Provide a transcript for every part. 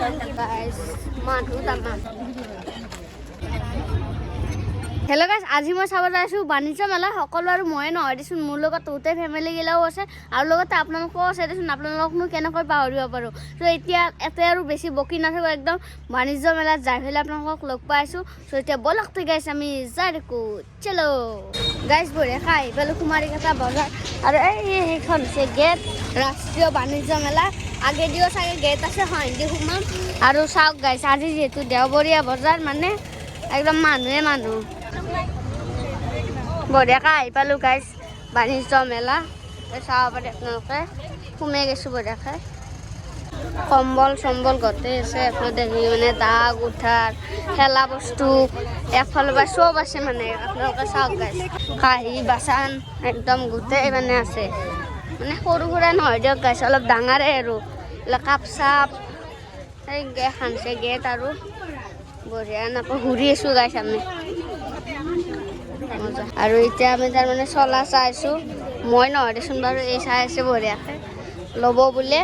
guys মানুহ তামান hello' গাইছ আজি মই চাব যাইছোঁ বাণিজ্য মেলা সকলো আৰু ময়ে নহয় দেচোন মোৰ লগত গোটেই ফেমিলি গিলাও আছে আৰু লগতে আপোনালোকো আছে দেচোন আপোনালোকনো কেনেকৈ পাহৰিব পাৰোঁ চ' এতিয়া এতে আৰু বেছি বকি নাথাকোঁ একদম বাণিজ্য মেলাত যাই পেলাই আপোনালোকক লগ পাইছোঁ চ' এতিয়া বলকতে গাইছ আমি যাই দেখোঁ চলো গাইছ বঢ়িয়া খাই পেলো কুমাৰীকেইটা বজাৰ আৰু সেইখন হৈছে গেট ৰাষ্ট্ৰীয় বাণিজ্য মেলা আগেদিও চাগে গেট আছে সন্দি সোমাম আৰু চাওক গাইছ আজি যিহেতু দেওবৰীয়া বজাৰ মানে একদম মানুহে মানুহ বঢ়িয়াকৈ আহি পালোঁ গাইছ বাণিজ্য মেলা চাব পাৰে আপোনালোকে সোমাই গৈছোঁ বঢ়িয়াকৈ কম্বল চম্বল গোটেই আছে এফালে দেখি মানে দা গোঠাৰ খেলা বস্তু এফালৰ পৰা চব আছে মানে আপোনালোকে চাওক গাইছ কাঁহী বাচন একদম গোটেই মানে আছে মানে সৰু সুৰা নহয় দিয়ক গাইছ অলপ ডাঙৰে আৰু কাপ চাপ এই খানছে গেট আৰু বঢ়িয়া নাপাওঁ ঘূৰি আছোঁ গাইছ আমি আৰু এতিয়া আমি তাৰমানে চলা চাইছোঁ মই নহয় দেচোন বাৰু এই চাই আছে বঢ়িয়াকৈ ল'ব বোলে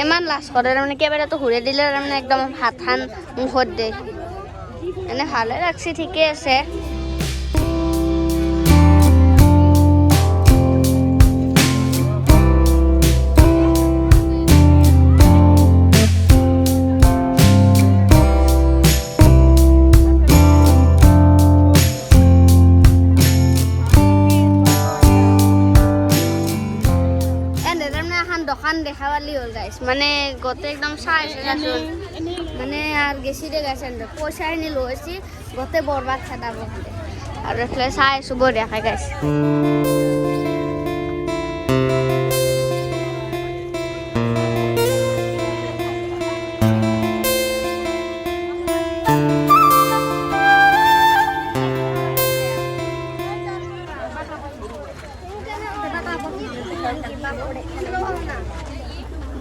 ইমান লাজ কৰে তাৰমানে কেমেৰাটো ঘূৰাই দিলে তাৰমানে একদম হাত খান মুখত দিয়ে এনে ভালে লাগছে ঠিকে আছে দোকান দেখা পালি হ'ল গাইছ মানে গোটেই একদম চাই আছে মানে আর গেছি দে গাইছ পয়সা এনে লৈছি গোটেই বরবাদ খেদাব আর এফালে চাই আছো বঢ়িয়াকৈ গাইছ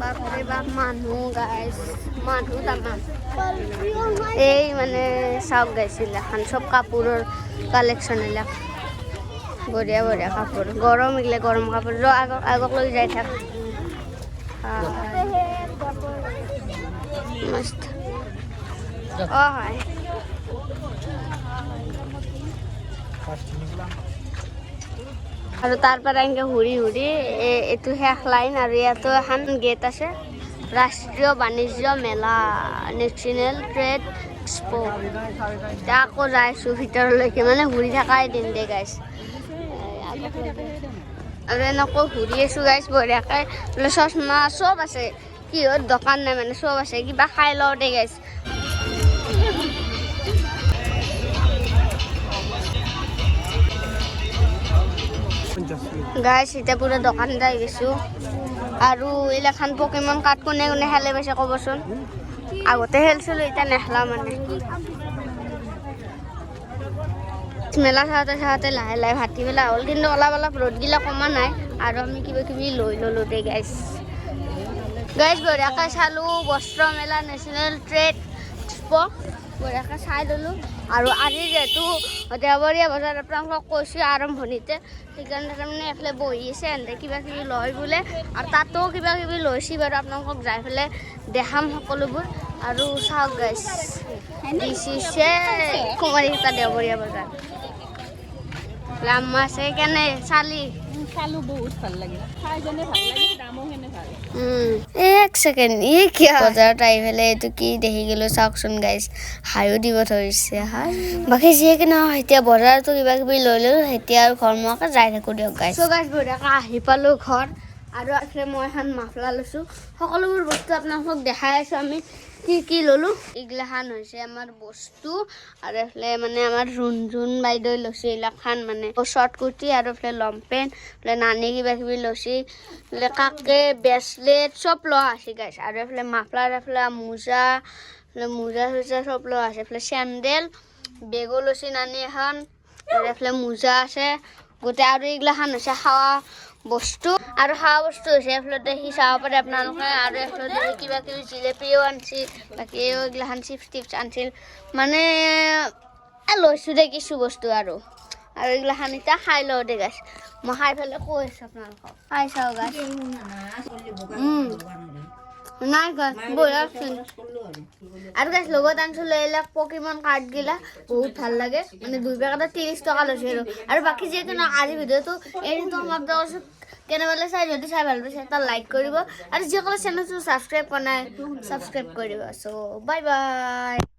বাপরে বাপ মানুহ গাইছ মানুহ তামান এই মানে চাওক গাইছিল এখন সব কাপোৰৰ কালেকশ্যন এলাক বঢ়িয়া বঢ়িয়া কাপোৰ গৰম এগিলে গৰম কাপোৰ আগক লৈ যাই থাক মস্ত হয় আৰু তাৰ পৰা এনেকৈ ঘূৰি ঘূৰি এইটো শেষ লাইন আৰু ইয়াতো এখন গেট আছে ৰাষ্ট্ৰীয় বাণিজ্য মেলা নেশ্যনেল ট্ৰেড এক্সপো এতিয়া আকৌ যাইছোঁ ভিতৰলৈকে মানে ঘূৰি থকাই দিন দে গাইছ আৰু এনেকৈ ঘূৰি আছোঁ গাইছ বঢ়িয়াকৈ বোলে চশমা চব আছে কিহৰ দোকান নাই মানে চব আছে কিবা খাই লওঁ দে গাইছ গাইছ এতিয়া পুৰা দোকান যাই গৈছোঁ আৰু এইগিলাখান পকেমন কাৰ্ড কোনে কোনে খেলে পাইছে ক'বচোন আগতে খেলিছিলোঁ এতিয়া নেখেলা মানে মেলা চাওঁতে চাওঁতে লাহে লাহে ভাটি মেলা হ'ল কিন্তু অলপ অলপ ৰ'দগিলা কমা নাই আৰু আমি কিবা কিবি লৈ ল'লোঁ দে গাইছ বঢ়িয়াকৈ চালোঁ বস্ত্ৰ মেলা নেশ্যনেল ট্ৰেড এক্সপো বঢ়িয়াকৈ চাই ল'লোঁ আৰু আজি যিহেতু দেওবৰীয়া বজাৰ আপোনালোকক কৈছোঁ আৰম্ভণিতে সেইকাৰণে তাৰমানে এইফালে বহি আছে এনে কিবা কিবি লয় বোলে আৰু তাতো কিবা কিবি লৈছে বাৰু আপোনালোকক যাই পেলাই দেখাম সকলোবোৰ আৰু চাওক গাইছ দিছে কুমাৰীকেইটা দেওবৰীয়া বজাৰ লাম্মা আছে কেনে চালি চালোঁ বহুত ভাল লাগিল খাই যেনে ভাল লাগিল দামো সেনে ভাল এক ছেকেণ্ড ই কিয় বজাৰত আহি পেলাই এইটো কি দেখি গ'লোঁ চাওকচোন গাইছ হাঁহিও দিব ধৰিছে হাই বাকী যিয়ে কি নহয় এতিয়া বজাৰতো কিবা কিবি লৈ ল'লোঁ এতিয়া আৰু ঘৰ মোৱাকৈ যাই থাকোঁ দিয়ক গাইছ চ' গাইছ বঢ়িয়াকৈ আহি পালোঁ ঘৰ আৰু এইফালে মই এখন মাফলা লৈছোঁ সকলোবোৰ বস্তু আপোনালোকক দেখাই আছোঁ আমি কি কি ল'লোঁ এইগিলাখান হৈছে আমাৰ বস্তু আৰু এইফালে মানে আমাৰ ৰুণ বাইদেউ লৈছে এইগিলাখান মানে শ্বৰ্ট কুৰ্তি আৰু এইফালে লং পেণ্ট এইফালে নানি কিবা কিবি লৈছে এইফালে কাকে ব্ৰেচলেট চব লোৱা আছে গাইছ আৰু এইফালে মাফলাৰ এইফালে মোজা চোজা চব লোৱা আছে এইফালে চেণ্ডেল বেগো লৈছে নানি এখন আৰু এইফালে মোজা আছে গোটেই আৰু এইগিলাখান হৈছে খাৱা বস্তু আৰু খাৱা বস্তু হৈছে এইফালে দেখি চাব পাৰে আপোনালোকে আৰু এইফালে দেখি কিবা কিবি জিলেপিও আনিছিল বাকী এইগিলাখান চিপছ টিপছ আনিছিল মানে লৈছোঁ দে কিছু বস্তু আৰু এইগিলাখান এতিয়া খাই লওঁ দে গাইছ মই খাই পেলাই কৈ আছোঁ আপোনালোকক খাই চাওঁ গাইছ নাই কয় বঢ়িয়া আছিল আৰু গাইছ লগত আনিছিলোঁ এইবিলাক পকিমন কাৰ্ডগিলা বহুত ভাল লাগে মানে 2 পেকেটত 30 টকা লৈছে আৰু বাকী যিহেতু আজি ভিডিঅ'টো এইটো সমাপ্ত কৰিছোঁ কেনেকুৱা চাই যদি চাই ভাল পাইছে এটা লাইক কৰিব আৰু যিসকলে চেনেলটো ছাবস্ক্ৰাইব কৰা নাই ছাবস্ক্ৰাইব কৰিব চ' বাই বাই